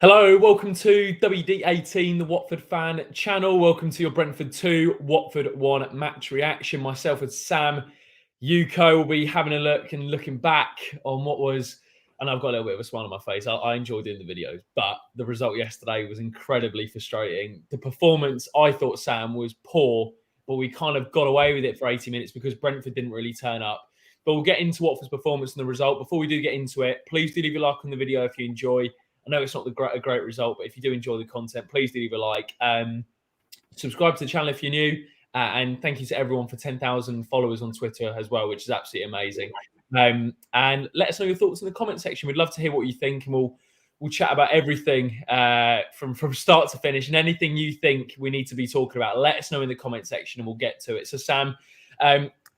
Hello, welcome to WD18, the Watford fan channel. Welcome to your Brentford 2, Watford 1 match reaction. Myself and Sam Yuko will be having a look and looking back on what was, and I've got a little bit of a smile on my face. I enjoy doing the videos, but the result yesterday was incredibly frustrating. The performance, I thought, Sam, was poor, but we kind of got away with it for 80 minutes because Brentford didn't really turn up. But we'll get into Watford's performance and the result. Before we do get into it, please do leave a like on the video if you enjoy. I know it's not a great result, but if you do enjoy the content, please do leave a like. Subscribe to the channel if you're new. And thank you to everyone for 10,000 followers on Twitter as well, which is absolutely amazing. And let us know your thoughts in the comment section. We'd love to hear what you think, and we'll chat about everything from start to finish, and anything you think we need to be talking about. Let us know in the comment section, and we'll get to it. So, Sam,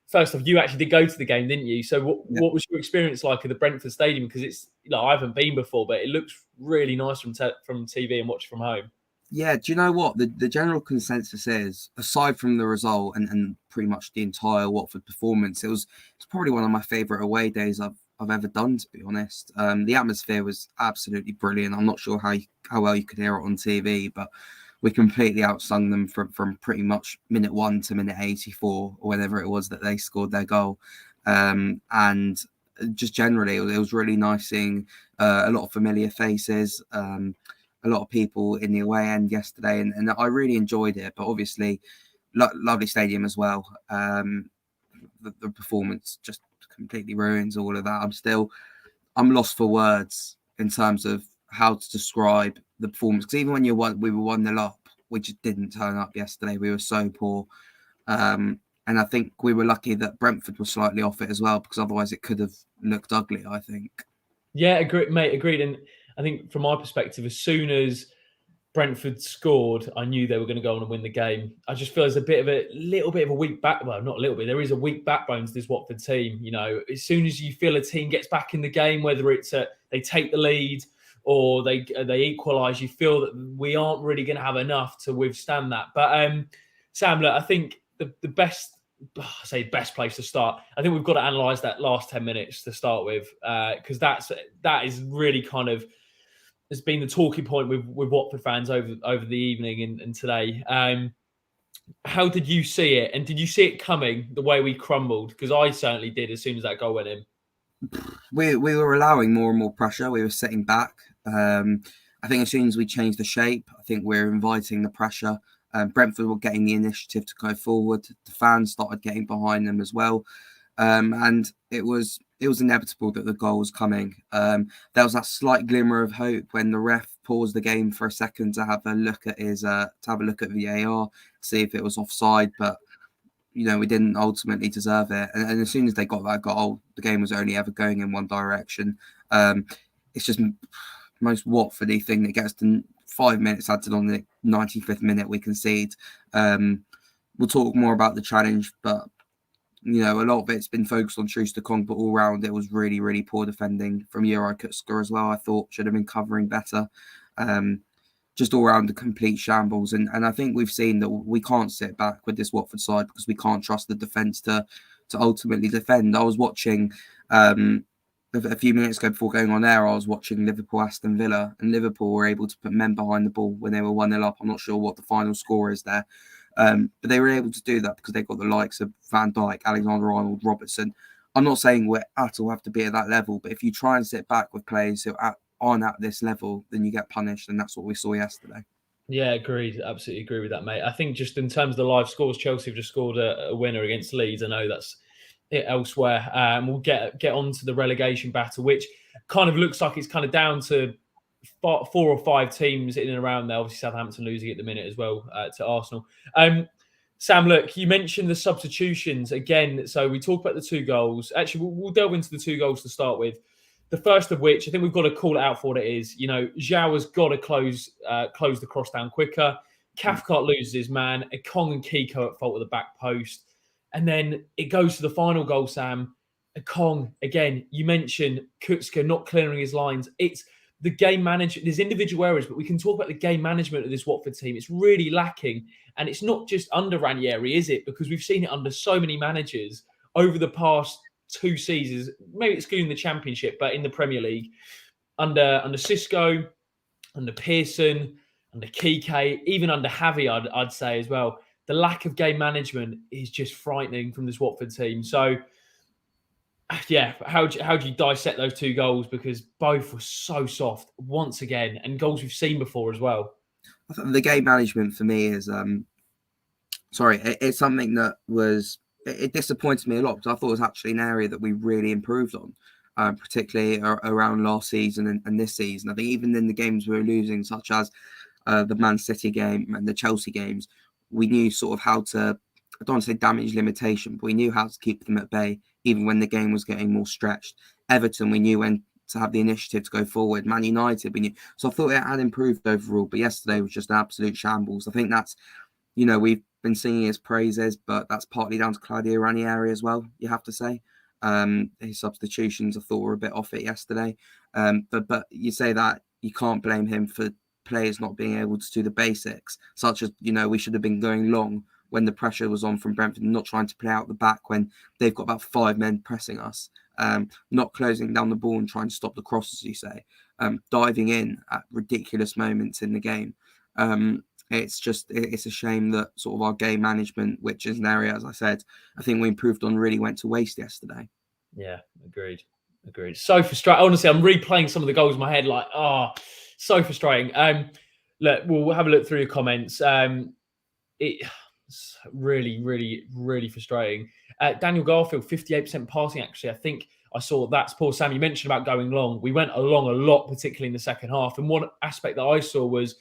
first off, you actually did go to the game, didn't you? So what was your experience like at the Brentford Stadium? Because it's, I haven't been before, but it looks really nice from TV and watch from home. Yeah, do you know what? The general consensus is, aside from the result and pretty much the entire Watford performance, it's probably one of my favourite away days I've ever done, to be honest. The atmosphere was absolutely brilliant. I'm not sure how well you could hear it on TV, but we completely outsung them from pretty much minute 1 to minute 84 or whatever it was that they scored their goal. And just generally, it was really nice seeing a lot of familiar faces, a lot of people in the away end yesterday, and I really enjoyed it. But obviously, lovely stadium as well. The performance just completely ruins all of that. I'm lost for words in terms of how to describe the performance, because even when we were 1-0 up, we just didn't turn up yesterday. We were so poor, and I think we were lucky that Brentford was slightly off it as well, because otherwise it could have looked ugly, I think. Yeah, agreed, mate. Agreed. And I think from my perspective, as soon as Brentford scored, I knew they were going to go on and win the game. I just feel there's a little bit of a weak back. Well, not a little bit. There is a weak backbone to this Watford team. You know, as soon as you feel a team gets back in the game, whether it's they take the lead or they equalise, you feel that we aren't really going to have enough to withstand that. But Sam, look, I think the best place to start. I think we've got to analyse that last 10 minutes to start with, because that is really kind of has been the talking point with Watford fans over the evening and today. How did you see it? And did you see it coming the way we crumbled? Because I certainly did as soon as that goal went in. We were allowing more and more pressure. We were sitting back. I think as soon as we changed the shape, I think we're inviting the pressure. Brentford were getting the initiative to go forward. The fans started getting behind them as well. And it was inevitable that the goal was coming. There was that slight glimmer of hope when the ref paused the game for a second to have a look at VAR, see if it was offside. But we didn't ultimately deserve it. And as soon as they got that goal, the game was only ever going in one direction. It's just most Watfordy thing that gets to 5 minutes added on the 95th minute, we concede. We'll talk more about the challenge, but a lot of it's been focused on Troost-Ekong, but all round it was really, really poor defending from Juraj Kucka as well. I thought should have been covering better. Just all around the complete shambles. And I think we've seen that we can't sit back with this Watford side because we can't trust the defence to ultimately defend. I was watching a few minutes ago before going on air, I was watching Liverpool-Aston Villa, and Liverpool were able to put men behind the ball when they were 1-0 up. I'm not sure what the final score is there. But they were able to do that because they've got the likes of Van Dijk, Alexander-Arnold, Robertson. I'm not saying we at all have to be at that level, but if you try and sit back with players who aren't at this level, then you get punished, and that's what we saw yesterday. Yeah, agreed. Absolutely agree with that, mate. I think just in terms of the live scores, Chelsea have just scored a winner against Leeds. I know that's it elsewhere. We'll get on to the relegation battle, which kind of looks like it's kind of down to 4 or 5 teams in and around there. Obviously, Southampton losing at the minute as well to Arsenal. Sam, look, you mentioned the substitutions again. So we talk about the 2 goals. Actually, we'll delve into the 2 goals to start with. The first of which, I think we've got to call it out for what it is. João has got to close the cross down quicker. Cathcart loses his man. Ekong and Kiko at fault with the back post. And then it goes to the final goal, Sam. Ekong, again, you mentioned Kucka not clearing his lines. It's the game management. There's individual errors, but we can talk about the game management of this Watford team. It's really lacking. And it's not just under Ranieri, is it? Because we've seen it under so many managers over the past 2 seasons, maybe excluding the Championship, but in the Premier League, under Xisco, under Pearson, under Kike, even under Javi, I'd say as well. The lack of game management is just frightening from this Watford team. So, yeah, how do you dissect those two goals? Because both were so soft once again, and goals we've seen before as well. I think the game management for me is it's something that was it disappointed me a lot because I thought it was actually an area that we really improved on, particularly around last season and this season. I think even in the games we were losing, such as the Man City game and the Chelsea games, we knew sort of how to, I don't want to say damage limitation, but we knew how to keep them at bay, even when the game was getting more stretched. Everton, we knew when to have the initiative to go forward. Man United, we knew. So I thought it had improved overall, but yesterday was just an absolute shambles. I think that's, we've been singing his praises, but that's partly down to Claudio Ranieri as well, you have to say. His substitutions, I thought, were a bit off it yesterday. But you say that, you can't blame him for players not being able to do the basics, such as, we should have been going long when the pressure was on from Brentford, not trying to play out the back when they've got about 5 men pressing us, not closing down the ball and trying to stop the cross, as you say, diving in at ridiculous moments in the game. It's a shame that sort of our game management, which is an area, as I said, I think we improved on, really went to waste yesterday. Yeah, agreed. So frustrating. Honestly, I'm replaying some of the goals in my head, like, so frustrating. Look, we'll have a look through your comments. It's really, really, really frustrating. Daniel Garfield, 58% passing, actually. I think I saw that's poor Sam. You mentioned about going long. We went along a lot, particularly in the second half. And one aspect that I saw was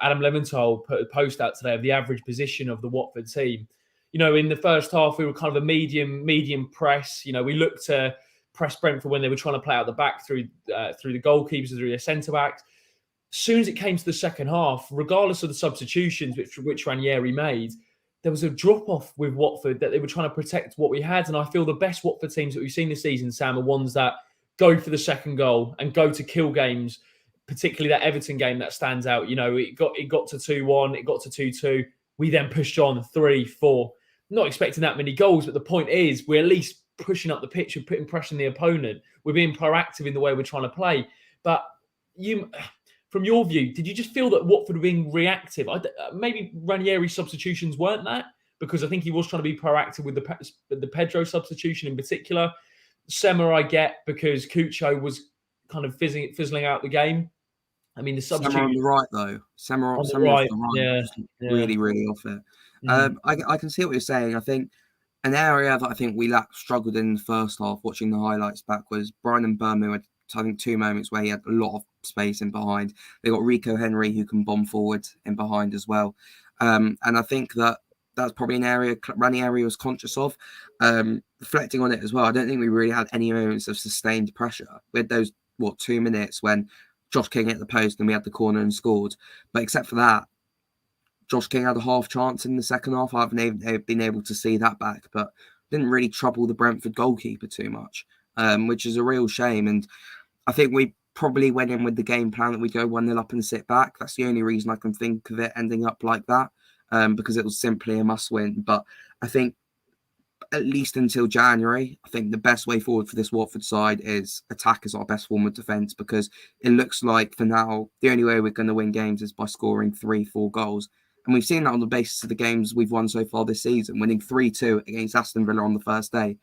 Adam Leventhal put a post out today of the average position of the Watford team. In the first half, we were kind of a medium press. We looked to press Brentford when they were trying to play out the back through the goalkeepers, through their centre backs. As soon as it came to the second half, regardless of the substitutions which Ranieri made, there was a drop-off with Watford that they were trying to protect what we had. And I feel the best Watford teams that we've seen this season, Sam, are ones that go for the second goal and go to kill games, particularly that Everton game that stands out. It got to 2-1, it got to 2-2. We then pushed on 3-4. Not expecting that many goals, but the point is we're at least pushing up the pitch and putting pressure on the opponent. We're being proactive in the way we're trying to play. But from your view, did you just feel that Watford were being reactive? Maybe Ranieri's substitutions weren't that, because I think he was trying to be proactive with the Pedro substitution in particular. Sema, I get, because Cucho was kind of fizzling out the game. I mean, the substitution... Sema on the right, though. Sema on the right. Yeah. Really, really off it. I can see what you're saying. I think an area that I think we struggled in the first half, watching the highlights back, was Brian Mbeumo had, I think, 2 moments where he had a lot of space in behind. They got Rico Henry, who can bomb forward in behind as well. And I think that's probably an area Ranieri was conscious of. Reflecting on it as well, I don't think we really had any moments of sustained pressure. We had those, 2 minutes when Josh King hit the post and we had the corner and scored. But except for that, Josh King had a half chance in the second half. I haven't been able to see that back, but didn't really trouble the Brentford goalkeeper too much, which is a real shame. And I think we probably went in with the game plan that we go 1-0 up and sit back. That's the only reason I can think of it ending up like that, because it was simply a must-win. But I think at least until January, I think the best way forward for this Watford side is attack as our best form of defence, because it looks like for now the only way we're going to win games is by scoring 3-4 goals. And we've seen that on the basis of the games we've won so far this season, winning 3-2 against Aston Villa on the first day,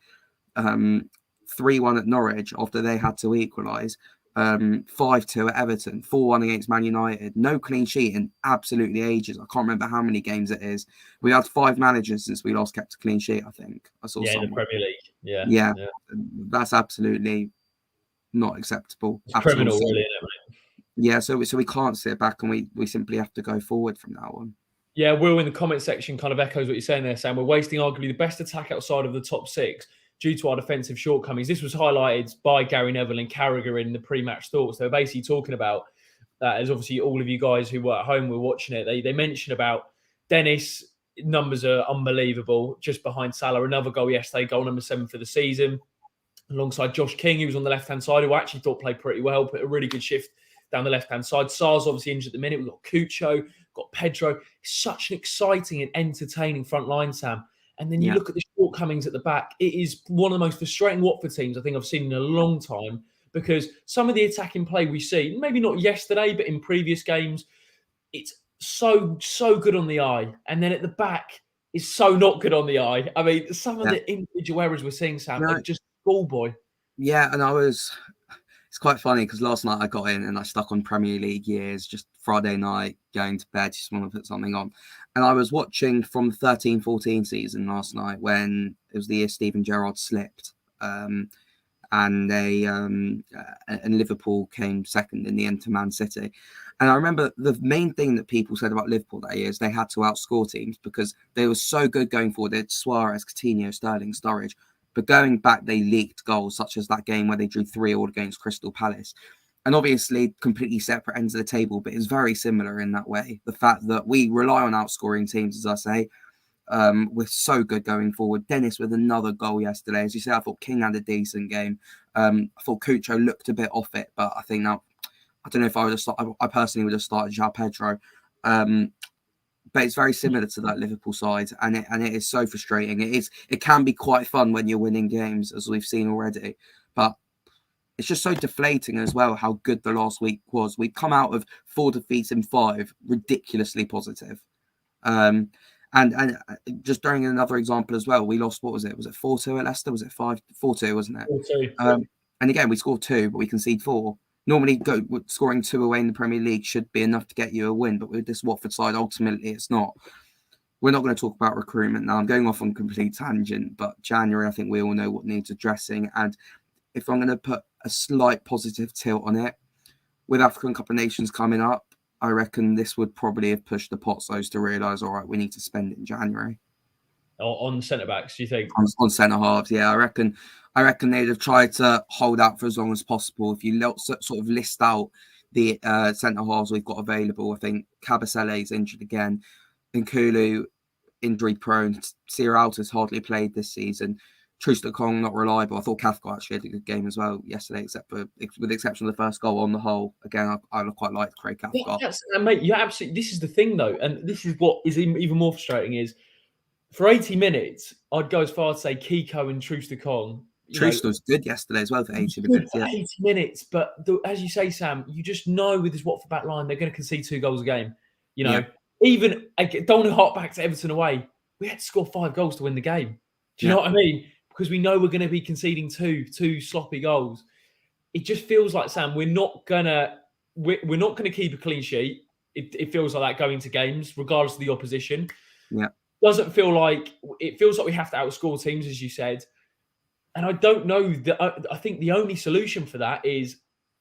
3-1 at Norwich after they had to equalise, 5-2 at Everton, 4-1 against Man United. No clean sheet in absolutely ages. I can't remember how many games it is. We had 5 managers since we last kept a clean sheet, I think. I saw somewhere. In the Premier League. Yeah. That's absolutely not acceptable. It's criminal, really, isn't it, mate? Yeah, so we can't sit back, and we simply have to go forward from now on. Yeah, Will in the comment section kind of echoes what you're saying there, Sam. We're wasting arguably the best attack outside of the top 6 due to our defensive shortcomings. This was highlighted by Gary Neville and Carragher in the pre-match thoughts. They were basically talking about, as obviously all of you guys who were at home were watching it, they mentioned about Dennis. Numbers are unbelievable, just behind Salah. Another goal yesterday, goal number 7 for the season, alongside Josh King, who was on the left-hand side, who I actually thought played pretty well, put a really good shift down the left-hand side. Sar's obviously injured at the minute. We've got Cucho, got Pedro. It's such an exciting and entertaining front line, Sam. And then you look at the shortcomings at the back. It is one of the most frustrating Watford teams I think I've seen in a long time, because some of the attacking play we see, maybe not yesterday, but in previous games, it's so good on the eye. And then at the back, it's so not good on the eye. I mean, some of the individual errors we're seeing, Sam, are just schoolboy. Yeah, and it's quite funny because last night I got in and I stuck on Premier League years, just Friday night, going to bed, just want to put something on. And I was watching from 13-14 season last night when it was the year Steven Gerrard slipped. And Liverpool came second in the end to Man City. And I remember the main thing that people said about Liverpool that year is they had to outscore teams because they were so good going forward. They had Suarez, Coutinho, Sterling, Sturridge. But going back, they leaked goals, such as that game where they drew 3-3 against Crystal Palace. And obviously, completely separate ends of the table, but it's very similar in that way. The fact that we rely on outscoring teams, as I say, we're so good going forward. Dennis with another goal yesterday. As you say, I thought King had a decent game. I thought Cucho looked a bit off it, but I think now, I don't know if I would have started, I personally would have started João Pedro. But it's very similar to that Liverpool side, and it is so frustrating. It can be quite fun when you're winning games, as we've seen already, but it's just so deflating as well how good the last week was. We've come out of 4 defeats in 5, ridiculously positive. And just during another example as well, we lost, what was it? Was it 4-2 at Leicester? Was it 4-2, wasn't it? 4-2. And again, we scored 2, but we conceded 4. Normally, scoring 2 away in the Premier League should be enough to get you a win, but with this Watford side, ultimately, it's not. We're not going to talk about recruitment now. I'm going off on a complete tangent, but January, I think we all know what needs addressing. And if I'm going to put a slight positive tilt on it, with African Cup of Nations coming up, I reckon this would probably have pushed the Potsos to realise, all right, we need to spend it in January. On centre-backs, do you think? On centre-halves, yeah. I reckon they'd have tried to hold out for as long as possible. If you sort of list out the centre-halves we've got available, I think Kabasele's injured again. Nkulu, injury-prone. Sierralta's hardly played this season. Troost-Ekong, not reliable. I thought Cathcart actually had a good game as well yesterday, with the exception of the first goal on the whole. Again, I quite liked Craig Cathcart. Mate, you're absolutely. This is the thing, though, and this is what is even more frustrating is for 80 minutes, I'd go as far as to say Kiko and Troost-Ekong. Troost was good yesterday as well for 80 minutes. Yeah. 80 minutes, but as you say, Sam, you just know with this Watford back line, they're going to concede 2 goals a game. Even don't want to hark back to Everton away. We had to score 5 goals to win the game. Do you know what I mean? Because we know we're going to be conceding two sloppy goals. It just feels like, Sam, we're not gonna keep a clean sheet. It feels like that going to games, regardless of the opposition. Yeah. Doesn't feel like it feels like we have to outscore teams, as you said. And I don't know that. I think the only solution for that is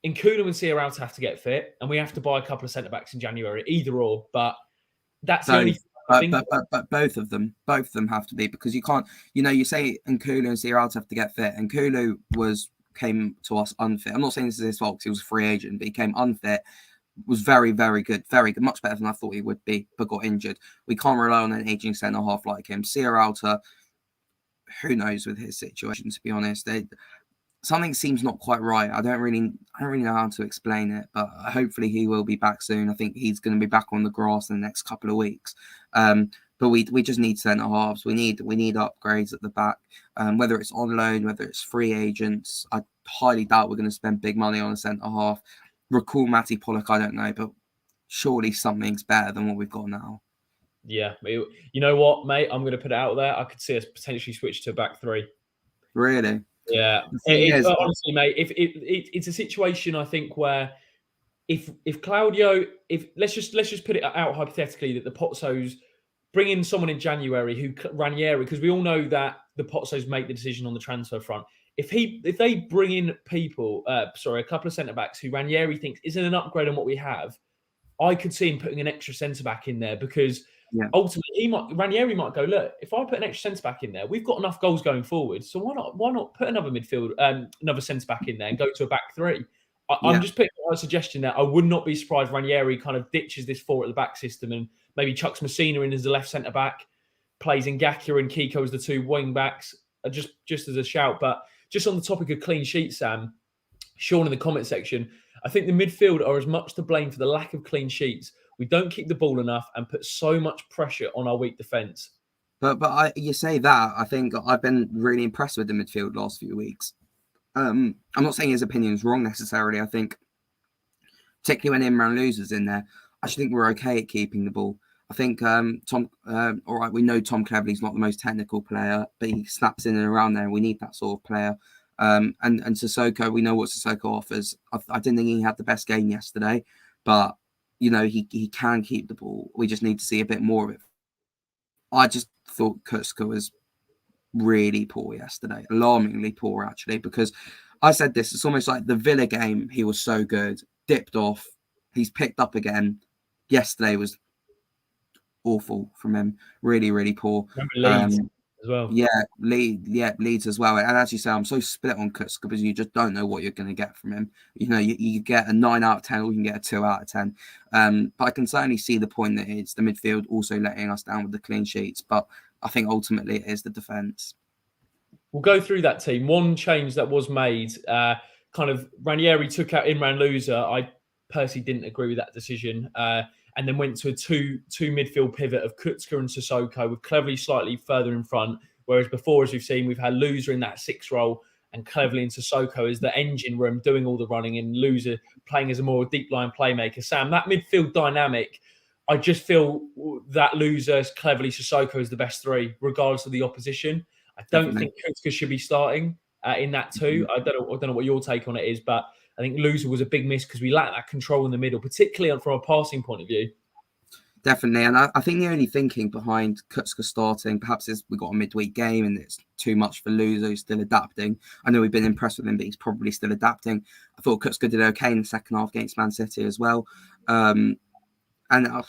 Nkulu and Sierralta have to get fit, and we have to buy a couple of centre backs in January, either or. But that's the only. But both of them have to be, because you can't. You say Nkulu and Sierralta have to get fit. Nkulu came to us unfit. I'm not saying this is his fault because he was a free agent, but he came unfit. Was very, very good, much better than I thought he would be, but got injured. We can't rely on an aging centre half like him. Sierralta, who knows with his situation? To be honest, something seems not quite right. I don't really know how to explain it, but hopefully he will be back soon. I think he's going to be back on the grass in the next couple of weeks. But we just need centre halves. We need upgrades at the back. Whether it's on loan, whether it's free agents, I highly doubt we're going to spend big money on a centre half. Recall Matty Pollock, I don't know, but surely something's better than what we've got now. Yeah, you know what, mate? I'm going to put it out there. I could see us potentially switch to a back 3. Really? Yeah. Honestly, mate, it's a situation I think where if Claudio, let's just put it out hypothetically that the Potsos bring in someone in January who Ranieri, because we all know that the Potsos make the decision on the transfer front. If they bring in people, a couple of centre backs who Ranieri thinks isn't an upgrade on what we have, I could see him putting an extra centre back in there because ultimately Ranieri might go, look, if I put an extra centre back in there, we've got enough goals going forward, so why not put another midfield, another centre back in there and go to a back 3? I'm just putting a suggestion there. I would not be surprised Ranieri kind of ditches this 4 at the back system and maybe chucks Messina in as the left centre back, plays Ngakia and Kiko as the 2 wing backs, just as a shout. But just on the topic of clean sheets, Sam, Sean in the comment section, I think the midfield are as much to blame for the lack of clean sheets. We don't kick the ball enough and put so much pressure on our weak defence. But you say that, I think I've been really impressed with the midfield last few weeks. I'm not saying his opinion is wrong necessarily. I think, particularly when Imran loses in there, I actually think we're okay at keeping the ball. I think Tom. All right, we know Tom Cleverley's not the most technical player, but he snaps in and around there. We need that sort of player. And Sissoko, we know what Sissoko offers. I didn't think he had the best game yesterday, but he can keep the ball. We just need to see a bit more of it. I just thought Kutska was really poor yesterday, alarmingly poor actually, because I said this, it's almost like the Villa game, he was so good, dipped off, he's picked up again. Yesterday was awful from him, really, really poor. Remember Leeds as well. Leeds as well. And as you say, I'm so split on Kutska because you just don't know what you're going to get from him. You get a 9 out of 10 or you can get a 2 out of 10. But I can certainly see the point that it's the midfield also letting us down with the clean sheets. But I think ultimately it is the defence. We'll go through that team. One change that was made, kind of Ranieri took out Imran Loser. I personally didn't agree with that decision. And then went to a two midfield pivot of Kutska and Sissoko, with Cleverley slightly further in front. Whereas before, as we've seen, we've had Loser in that 6 role and Cleverley and Sissoko as the engine room doing all the running, and Loser playing as a more deep line playmaker. Sam, that midfield dynamic, I just feel that Loser, Cleverley, Sissoko is the best 3, regardless of the opposition. I don't think Kutska should be starting in that too. I don't know what your take on it is, but I think Loser was a big miss because we lack that control in the middle, particularly from a passing point of view. Definitely, and I think the only thinking behind Kutska starting perhaps is we got a midweek game and it's too much for Loser, who's still adapting. I know we've been impressed with him, but he's probably still adapting. I thought Kutska did okay in the second half against Man City as well. And I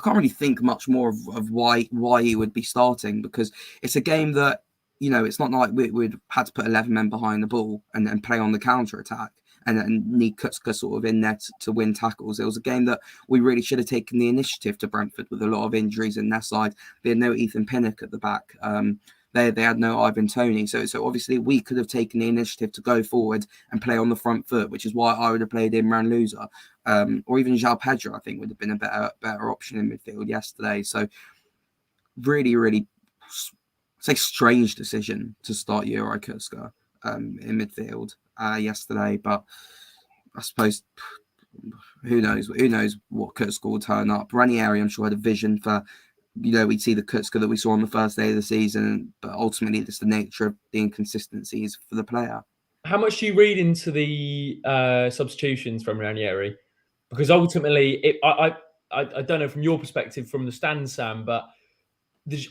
can't really think much more of why he would be starting, because it's a game that, it's not like we'd had to put 11 men behind the ball and play on the counter attack and need Kutska sort of in there to win tackles. It was a game that we really should have taken the initiative to Brentford with a lot of injuries in their side. They had no Ethan Pinnock at the back. They had no Ivan Toney. So obviously we could have taken the initiative to go forward and play on the front foot, which is why I would have played Imran Loser. Or even João Pedro, I think, would have been a better option in midfield yesterday. So really, really strange decision to start Juraj Kutska in midfield yesterday. But I suppose who knows what Kutska will turn up. Ranieri, I'm sure, had a vision for, we'd see the Kutska that we saw on the first day of the season, but ultimately it's the nature of the inconsistencies for the player. How much do you read into the substitutions from Ranieri? Because ultimately, I don't know from your perspective, from the stand, Sam, but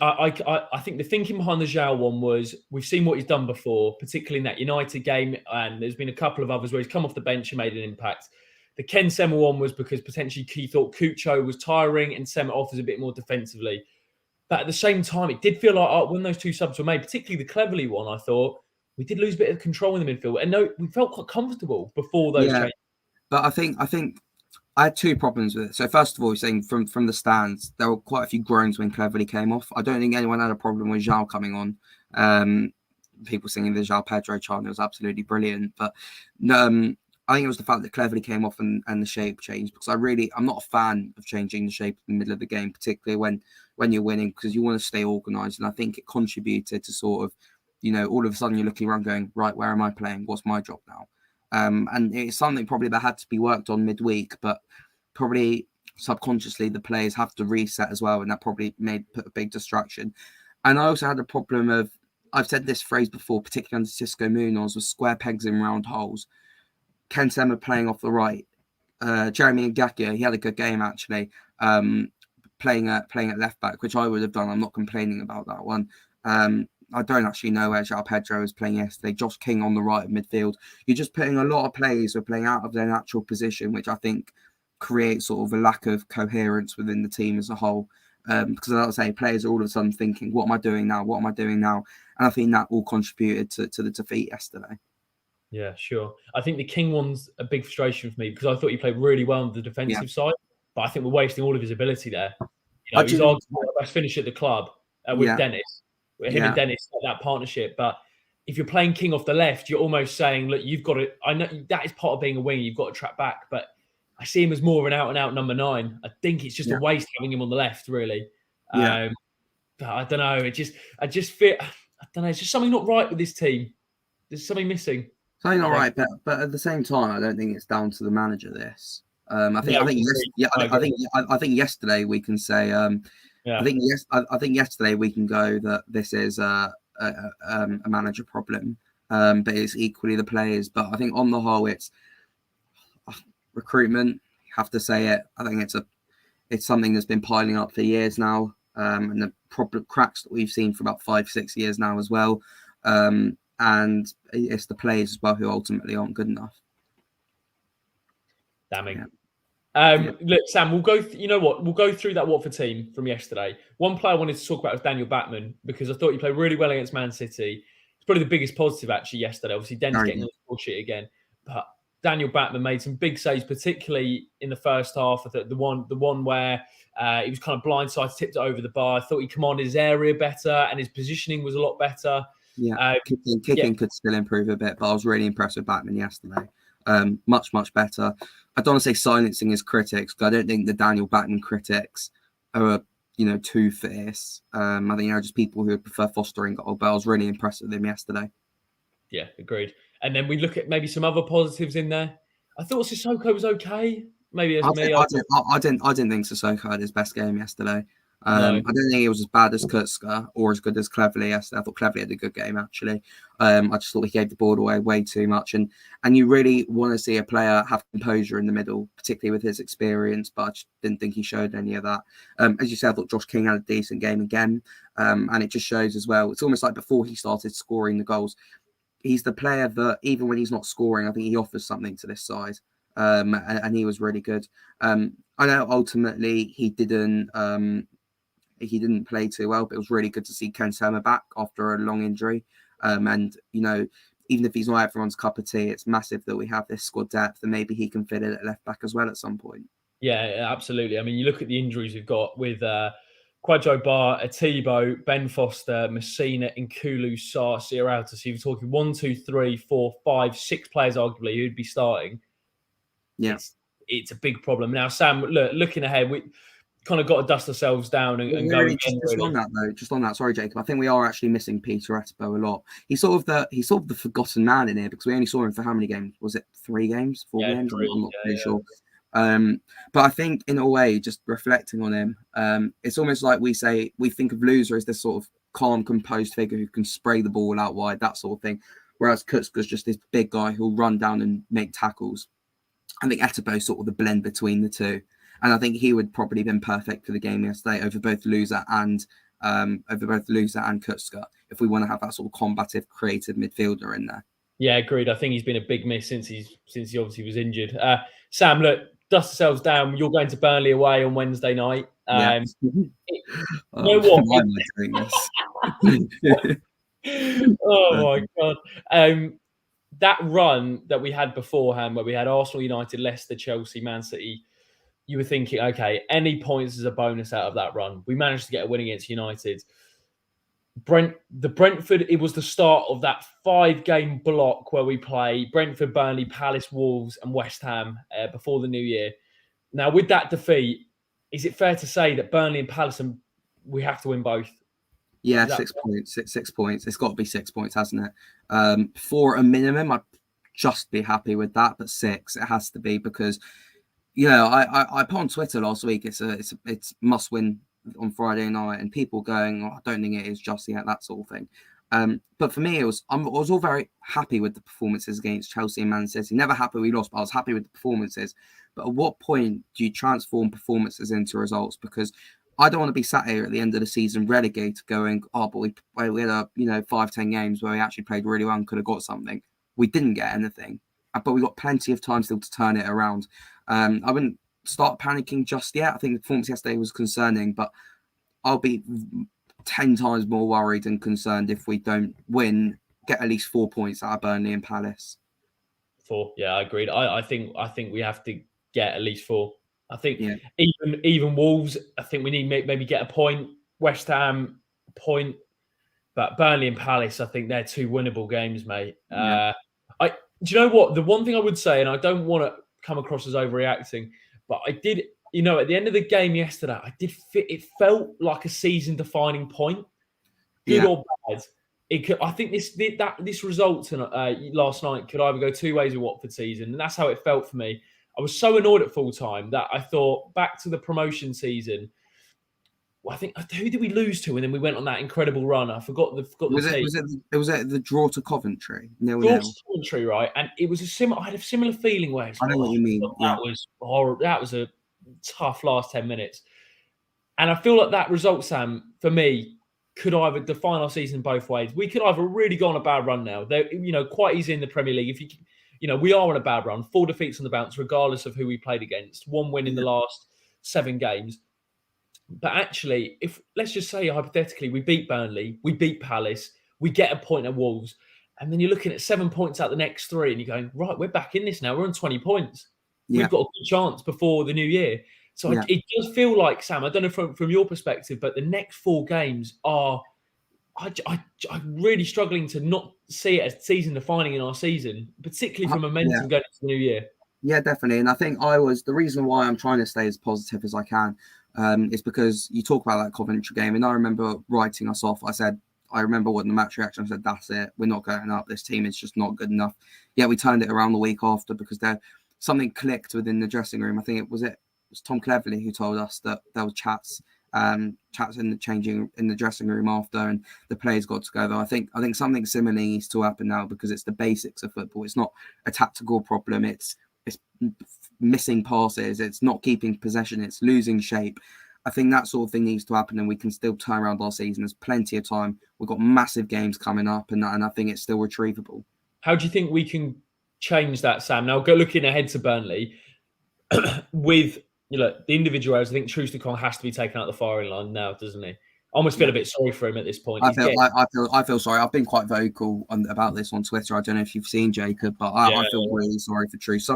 I think the thinking behind the João one was, we've seen what he's done before, particularly in that United game, and there's been a couple of others where he's come off the bench and made an impact. The Ken Sema one was because potentially he thought Cucho was tiring and Sema offers a bit more defensively. But at the same time, it did feel like when those 2 subs were made, particularly the Cleverley one, I thought we did lose a bit of control in the midfield. And no, we felt quite comfortable before those changes. But I think I had 2 problems with it. So first of all, saying from the stands, there were quite a few groans when Cleverley came off. I don't think anyone had a problem with João coming on. People singing the João Pedro chant, it was absolutely brilliant. But I think it was the fact that Cleverley came off and the shape changed, because I'm not a fan of changing the shape in the middle of the game, particularly when you're winning, because you want to stay organised. And I think it contributed to sort of, all of a sudden you're looking around going, right, where am I playing? What's my job now? And it's something probably that had to be worked on midweek, but probably subconsciously the players have to reset as well, and that probably put a big distraction. And I also had a problem of, I've said this phrase before, particularly under Xisco Munoz, with square pegs in round holes. Ken Sema playing off the right. Jeremy Ngakia, he had a good game actually, playing at left back, which I would have done. I'm not complaining about that one. I don't actually know where João Pedro was playing yesterday. Josh King on the right of midfield. You're just putting a lot of players who are playing out of their natural position, which I think creates sort of a lack of coherence within the team as a whole. Because as I say, players are all of a sudden thinking, what am I doing now? What am I doing now? And I think that all contributed to the defeat yesterday. Yeah, sure. I think the King one's a big frustration for me, because I thought he played really well on the defensive side, but I think we're wasting all of his ability there. He's arguably the best finisher at the club with Dennis. Him and Dennis, that partnership. But if you're playing King off the left, you're almost saying, look, you've got to, I know that is part of being a winger, you've got to track back, but I see him as more of an out-and-out number 9. I think it's just a waste having him on the left, really. But I don't know. I just feel, I don't know, it's just something not right with this team. There's something missing. Saying all right, but at the same time, I don't think it's down to the manager. This, I think, No, I think, yes, yeah, I think yesterday we can say, yeah, I think yesterday we can go that this is a manager problem, but it's equally the players. But I think on the whole, it's recruitment. You have to say it. I think it's something that's been piling up for years now, and the problem cracks that we've seen for about 5-6 years now as well. And it's the players as well who ultimately aren't good enough. damning. Yeah. Look, Sam, we'll go. You know what? We'll go through that Watford team from yesterday. One player I wanted to talk about was Daniel Batman because I thought he played really well against Man City. It's probably the biggest positive actually yesterday. Obviously, Dennis Very getting good. on the score sheet again, but Daniel Batman made some big saves, particularly in the first half. I thought the one where he was kind of blindside, tipped it over the bar. I thought he commanded his area better and his positioning was a lot better. Yeah, kicking could still improve a bit, but I was really impressed with Batman yesterday. Much better. I don't want to say silencing his critics, because I don't think the Daniel Batman critics are too fierce. I think just people who prefer fostering goal, but I was really impressed with him yesterday. Yeah, agreed. And then we look at maybe some other positives in there. I thought Sissoko was okay. Maybe it's me. I didn't think Sissoko had his best game yesterday. No. I don't think he was as bad as Kurtzka or as good as Cleverley yesterday. I thought Cleverley had a good game actually. I just thought he gave the ball away way too much, and you really want to see a player have composure in the middle, particularly with his experience. But I just didn't think he showed any of that. As you said, I thought Josh King had a decent game again, and it just shows as well. It's almost like before he started scoring the goals, he's the player that even when he's not scoring, I think he offers something to this side. And he was really good. I know ultimately he didn't play too well, but it was really good to see Ken Sema back after a long injury. And even if he's not everyone's cup of tea, it's massive that we have this squad depth, and maybe he can fit in at left back as well at some point. Yeah, absolutely. I mean, you look at the injuries we've got with Kwadwo Bar, Atibo, Ben Foster, Messina, Nkulu, Sarr, Sierralta. So you're talking 1, 2, 3, 4, 5, 6 players arguably who'd be starting. Yeah. It's a big problem. Now, Sam, looking ahead, we kind of got to dust ourselves down and go again. Just on that, sorry, Jacob. I think we are actually missing Peter Etebo a lot. He's sort of the forgotten man in here because we only saw him for how many games? Was it 3 games, 4 games? 3, I'm not really sure. But I think in a way, just reflecting on him, it's almost like we think of Loser as this sort of calm, composed figure who can spray the ball out wide, that sort of thing. Whereas Kutzka's just this big guy who'll run down and make tackles. I think Etebo's sort of the blend between the two. And I think he would probably have been perfect for the game yesterday over both Loser and Kutzka, if we want to have that sort of combative, creative midfielder in there. Yeah, agreed. I think he's been a big miss since he obviously was injured. Sam, look, dust yourselves down. You're going to Burnley away on Wednesday night. You know what? Why am I doing this? Oh my god. That run that we had beforehand, where we had Arsenal, United, Leicester, Chelsea, Man City, you were thinking, okay, any points is a bonus out of that run. We managed to get a win against United. Brentford, it was the start of that 5-game block where we play Brentford, Burnley, Palace, Wolves, and West Ham before the new year. Now, with that defeat, is it fair to say that Burnley and Palace, we have to win both? Yeah, 6 points. 6 points. It's got to be 6 points, hasn't it? For a minimum, I'd just be happy with that, but 6 it has to be because I put on Twitter last week. It's must win on Friday night, and people going, I don't think it is just yet, that sort of thing. But for me, I was all very happy with the performances against Chelsea and Man City. Never happy we lost, but I was happy with the performances. But at what point do you transform performances into results? Because I don't want to be sat here at the end of the season relegated going, but we had 5-10 games where we actually played really well and could have got something. We didn't get anything, but we got plenty of time still to turn it around. I wouldn't start panicking just yet. I think the performance yesterday was concerning, but I'll be 10 times more worried and concerned if we don't get at least 4 points out of Burnley and Palace. 4, yeah, I agreed. I think we have to get at least 4. I think even Wolves, I think we need maybe get a point. West Ham, a point. But Burnley and Palace, I think they're 2 winnable games, mate. Yeah. Do you know what? The one thing I would say, and I don't want to come across as overreacting, but I did, at the end of the game yesterday, it felt like a season-defining point. Good or bad. I think this result last night could either go two ways with Watford season, and that's how it felt for me. I was so annoyed at full time that I thought back to the promotion season. Well, I think who did we lose to, and then we went on that incredible run. I forgot the team. Was it the draw to Coventry? 0-0. Coventry, right? And it was I had a similar feeling where it's I know what you mean. That was horrible. That was a tough last 10 minutes. And I feel like that result, Sam, for me, could either define our season both ways. We could either really go on a bad run now. They're, quite easy in the Premier League. If we are on a bad run, 4 defeats on the bounce, regardless of who we played against. 1 win in the last 7 games. But actually, if let's just say hypothetically, we beat Burnley, we beat Palace, we get a point at Wolves, and then you're looking at 7 points out the next 3, and you're going, right, we're back in this now. We're on 20 points. We've got a good chance before the new year. So it does feel like, Sam, I don't know from your perspective, but the next 4 games are, I'm really struggling to not see it as season defining in our season, particularly from momentum going into the new year. Yeah, definitely. And I think the reason why I'm trying to stay as positive as I can is because you talk about that Coventry game, and I remember writing us off. I remember what the match reaction, I said, that's it. We're not going up. This team is just not good enough. Yeah, we turned it around the week after because something clicked within the dressing room. I think it was Tom Cleverley who told us that there were chats in the dressing room after, and the players got together. I think something similar needs to happen now because it's the basics of football. It's not a tactical problem. It's missing passes. It's not keeping possession. It's losing shape. I think that sort of thing needs to happen, and we can still turn around our season. There's plenty of time. We've got massive games coming up, and I think it's still retrievable. How do you think we can change that, Sam? Now, looking ahead to Burnley with the individual errors. I think Troost-Ekong has to be taken out of the firing line now, doesn't he? I almost feel a bit sorry for him at this point. I feel sorry. I've been quite vocal about this on Twitter. I don't know if you've seen Jacob, but I feel really sorry for Troost.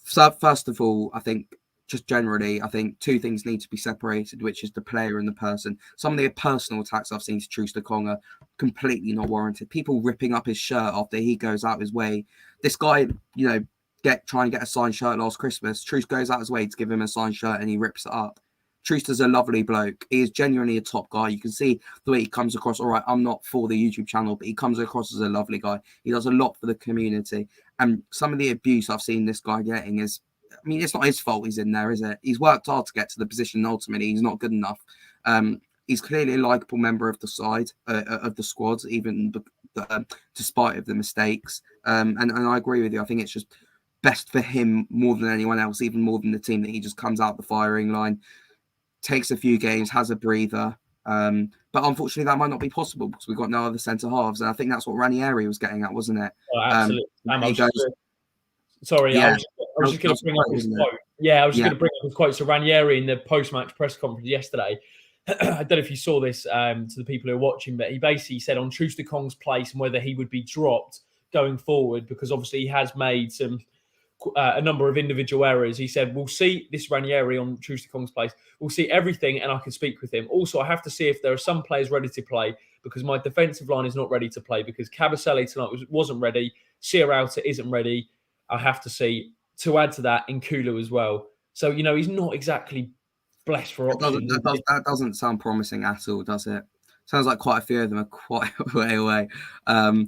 First of all, I think just generally, I think 2 things need to be separated, which is the player and the person. Some of the personal attacks I've seen to Troost-Ekong are completely not warranted. People ripping up his shirt after he goes out his way. This guy, trying to get a signed shirt last Christmas. Troost goes out his way to give him a signed shirt and he rips it up. Troost is a lovely bloke. He is genuinely a top guy. You can see the way he comes across. All right, I'm not for the YouTube channel, but he comes across as a lovely guy. He does a lot for the community. And some of the abuse I've seen this guy getting is, it's not his fault he's in there, is it? He's worked hard to get to the position, and ultimately he's not good enough. He's clearly a likeable member of the side, of the squad, even despite of the mistakes. And I agree with you. I think it's just best for him more than anyone else, even more than the team, that he just comes out the firing line, takes a few games, has a breather. But unfortunately, that might not be possible because we've got no other centre halves. And I think that's what Ranieri was getting at, wasn't it? Oh, absolutely. I was just going to bring up his quote. I was just going to bring up his quote. So Ranieri in the post-match press conference yesterday, I don't know if you saw this to the people who are watching, but he basically said on Troost-Ekong's place and whether he would be dropped going forward, because obviously he has made a number of individual errors. He said, we'll see this Ranieri on Troost-Ekong's place. We'll see everything and I can speak with him. Also, I have to see if there are some players ready to play because my defensive line is not ready to play because Kabasele tonight wasn't ready. Sierralta isn't ready. I have to see. To add to that, Nkulu as well. So, he's not exactly blessed for options. That doesn't sound promising at all, does it? Sounds like quite a few of them are quite a way away. I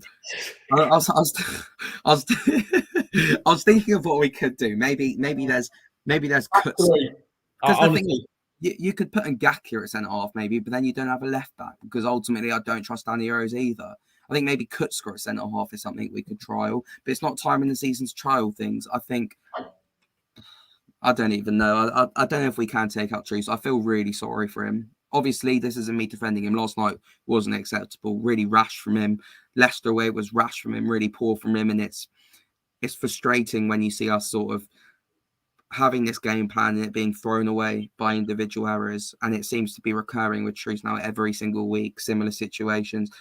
was thinking of what we could do. Maybe there's cuts. Because the thing is, you could put Ngaki at centre half, maybe, but then you don't have a left back because ultimately I don't trust Danny Rose either. I think maybe Kutsker at centre half is something we could trial, but it's not time in the season to trial things. I don't even know. I don't know if we can take out Troost. I feel really sorry for him. Obviously, this isn't me defending him. Last night wasn't acceptable. Really rash from him. Leicester away was rash from him. Really poor from him, and it's frustrating when you see us sort of having this game plan and it being thrown away by individual errors. And it seems to be recurring with Troost now every single week. Similar situations.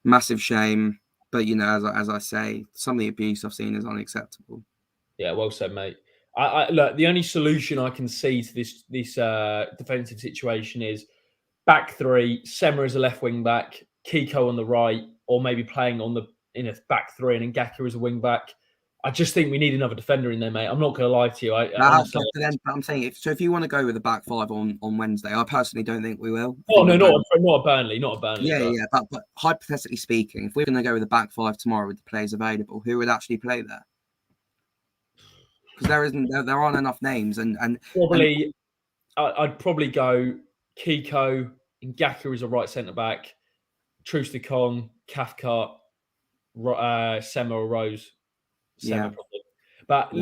Massive shame. But, as I say, some of the abuse I've seen is unacceptable. Yeah, well said, mate. Look, the only solution I can see to this defensive situation is back 3, Sema as a left wing back, Kiko on the right, or maybe playing in a back 3 and Ngaki as a wing back. I just think we need another defender in there, mate. I'm not going to lie to you. I honestly. But I'm saying if you want to go with the back five on Wednesday, I personally don't think we will. Oh no, not a Burnley, not a Burnley. Yeah. But hypothetically speaking, if we're going to go with the back five tomorrow with the players available, who would actually play there? Because there aren't enough names, and probably I'd probably go Kiko. Ngaka is a right centre back. Troost-Ekong, Cathcart, Sema or Rose. Sema probably. But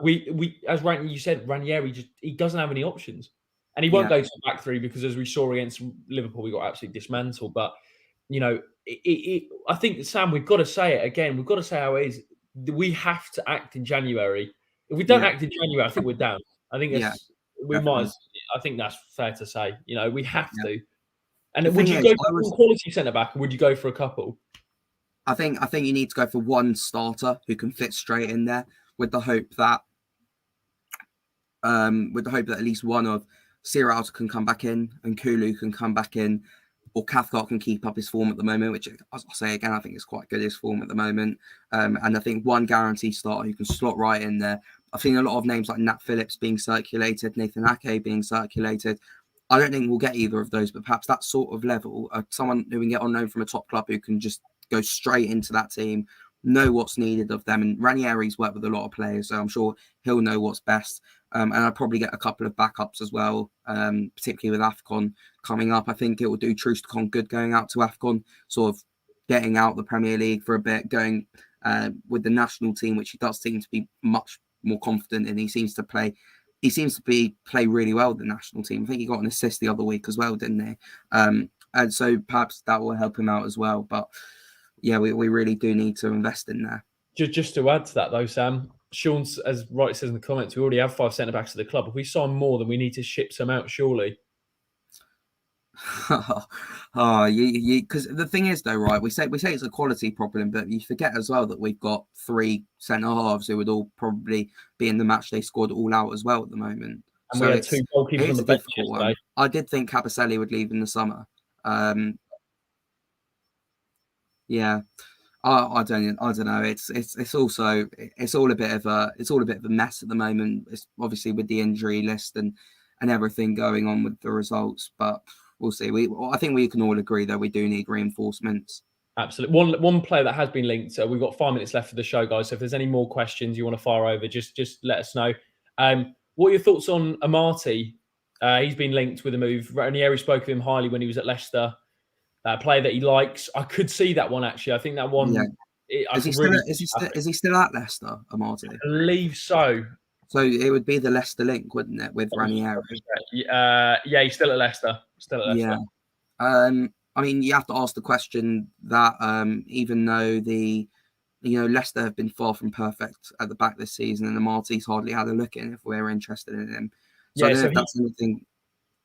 we as you said, Ranieri he doesn't have any options, and he won't go to the back three because, as we saw against Liverpool, we got absolutely dismantled. But I think, Sam, we've got to say it again. We've got to say how it is. We have to act in January. If we don't act in January, I think we're down. I think we might. I think that's fair to say. We have to. And would you go for a quality centre back, or would you go for a couple? I think you need to go for one starter who can fit straight in there, with the hope that at least one of Sierralta can come back in and Kulu can come back in, or Cathcart can keep up his form at the moment, which I'll say again, I think is quite good, his form at the moment. And I think one guaranteed starter who can slot right in there. I've seen a lot of names like Nat Phillips being circulated, Nathan Ake being circulated. I don't think we'll get either of those, but perhaps that sort of level, someone who can get on loan from a top club who can just go straight into that team, know what's needed of them. And Ranieri's worked with a lot of players, so I'm sure he'll know what's best. And I'll probably get a couple of backups as well, particularly with AFCON coming up. I think it will do Troost-Ekong good going out to AFCON, sort of getting out the Premier League for a bit, going with the national team, which he does seem to be much more confident in. He seems to play really well with the national team. I think he got an assist the other week as well, didn't he? And so perhaps that will help him out as well. But yeah, we really do need to invest in there. Just to add to that, though, Sam, Sean, as right says in the comments, we already have 5 centre backs at the club. If we sign more, then we need to ship some out, surely. Because the thing is, though, right? We say it's a quality problem, but you forget as well that we've got 3 centre halves who would all probably be in the match day squad all out as well at the moment. And so we had 2 goalkeepers on the bench yesterday. I did think Cabaselli would leave in the summer. Yeah. I don't know. It's all a bit of a mess at the moment. It's obviously with the injury list and everything going on with the results, but we'll see. I think we can all agree that we do need reinforcements. Absolutely. One player that has been linked. We've got 5 minutes left for the show, guys. So if there's any more questions you want to fire over, just let us know. What are your thoughts on Amati? He's been linked with a move. Ranieri spoke of him highly when he was at Leicester. A player that he likes. I could see that one, actually. I think that one... Yeah. Is he still at Leicester, Amati? I believe so. So it would be the Leicester link, wouldn't it, with Ranieri? Yeah, he's still at Leicester. Yeah. I mean, you have to ask the question that even though Leicester have been far from perfect at the back this season, and Amati's hardly had a look in if we're interested in him. So I don't know if that's anything.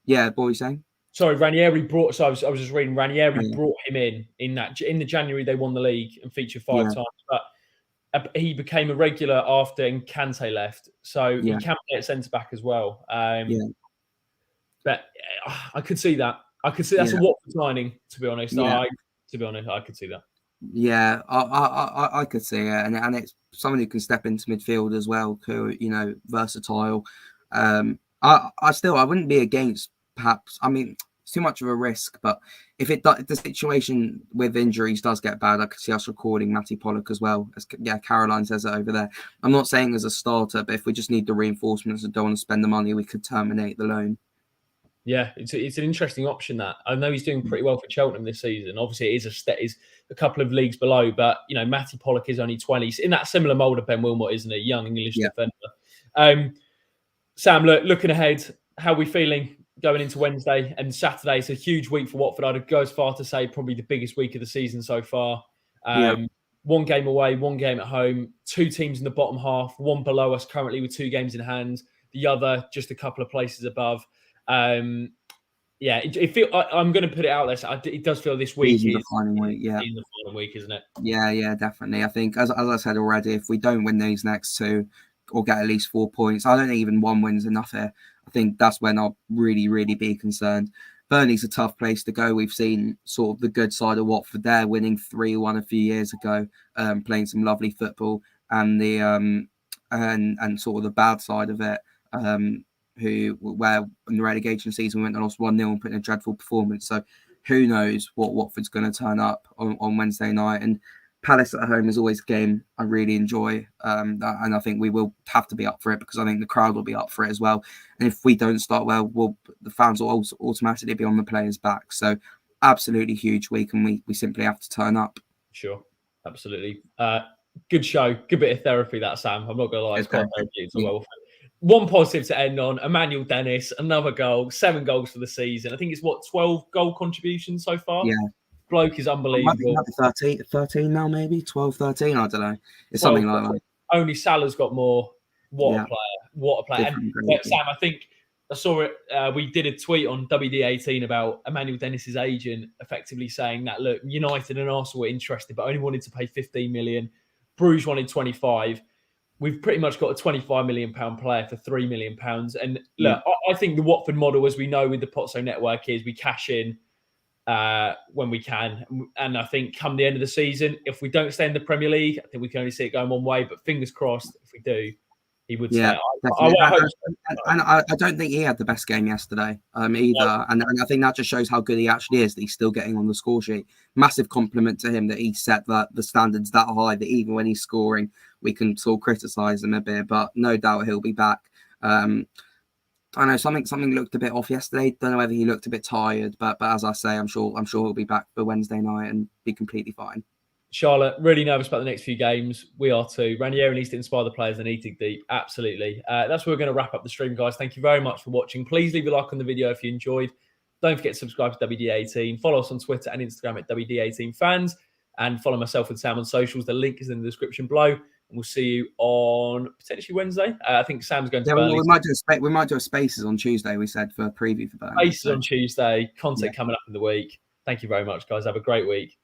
Yeah, what were you saying? Sorry, Ranieri brought. So I was just reading. Ranieri brought him in the January they won the league and featured 5 times, but he became a regular after Kante left. So he can play at centre back as well. But I could see that. I could see that's a Watford signing. To be honest, I could see that. Yeah, I could see it, and it's someone who can step into midfield as well. Who versatile. I wouldn't be against. Perhaps, I mean, it's too much of a risk, but if the situation with injuries does get bad, I could see us recording Matty Pollock as well. Caroline says it over there. I'm not saying as a starter, but if we just need the reinforcements and don't want to spend the money, we could terminate the loan. Yeah, it's an interesting option that. I know he's doing pretty well for Cheltenham this season. Obviously, it is a couple of leagues below, but Matty Pollock is only 20. He's in that similar mould of Ben Wilmot, isn't he? Young English defender. Sam, looking ahead, how are we feeling going into Wednesday and Saturday? It's a huge week for Watford. I'd go as far to say probably the biggest week of the season so far. 1 game away, 1 game at home, 2 teams in the bottom half, 1 below us currently with 2 games in hand, the other just a couple of places above. I'm going to put it out there. So it does feel this week is the final week, the final week, isn't it? Yeah, definitely. I think, as I said already, if we don't win these next 2 or get at least 4 points, I don't think even 1 win's enough here. I think that's when I'll really, really be concerned. Burnley's a tough place to go. We've seen sort of the good side of Watford there, winning 3-1 a few years ago, playing some lovely football. and the and sort of the bad side of it. Where in the relegation season we went and lost 1-0 and put in a dreadful performance. So who knows what Watford's going to turn up on Wednesday night. And Palace at home is always a game I really enjoy, and I think we will have to be up for it because I think the crowd will be up for it as well. And if we don't start well, the fans will also automatically be on the players' back. So absolutely huge week, and we simply have to turn up. Sure, absolutely. Good show, good bit of therapy that, Sam. I'm not going to lie, it's quite therapeutic as well. One positive to end on, Emmanuel Dennis, another goal, 7 goals for the season. I think it's 12 goal contributions so far? Yeah. Bloke is unbelievable. 13 now, maybe 12, 13. I don't know. It's something like that. Only Salah's got more. What a player! What a player! And Sam, I think I saw it. We did a tweet on WD18 about Emmanuel Dennis's agent, effectively saying that look, United and Arsenal were interested, but only wanted to pay 15 million. Bruges wanted 25. We've pretty much got a 25 million pound player for 3 million pounds. And look, I think the Watford model, as we know with the Pozzo network, is we cash in when we can. And I think come the end of the season, if we don't stay in the Premier League, I think we can only see it going one way. But fingers crossed, if we do, he would stay. And I don't think he had the best game yesterday either. No. And I think that just shows how good he actually is, that he's still getting on the score sheet. Massive compliment to him that he set the standards that high, that even when he's scoring, we can sort of criticise him a bit, but no doubt he'll be back. I know something looked a bit off yesterday. Don't know whether he looked a bit tired, but as I say, I'm sure he'll be back for Wednesday night and be completely fine. Charlotte, really nervous about the next few games. We are too. Ranieri needs to inspire the players and eating deep. Absolutely. That's where we're going to wrap up the stream, guys. Thank you very much for watching. Please leave a like on the video if you enjoyed. Don't forget to subscribe to WD18. Follow us on Twitter and Instagram at WD18fans. And follow myself and Sam on socials. The link is in the description below. And we'll see you on potentially Wednesday. I think Sam's going to Burnley. We might do a Spaces on Tuesday, we said, for a preview for Burnley. Spaces on Tuesday. Content coming up in the week. Thank you very much, guys. Have a great week.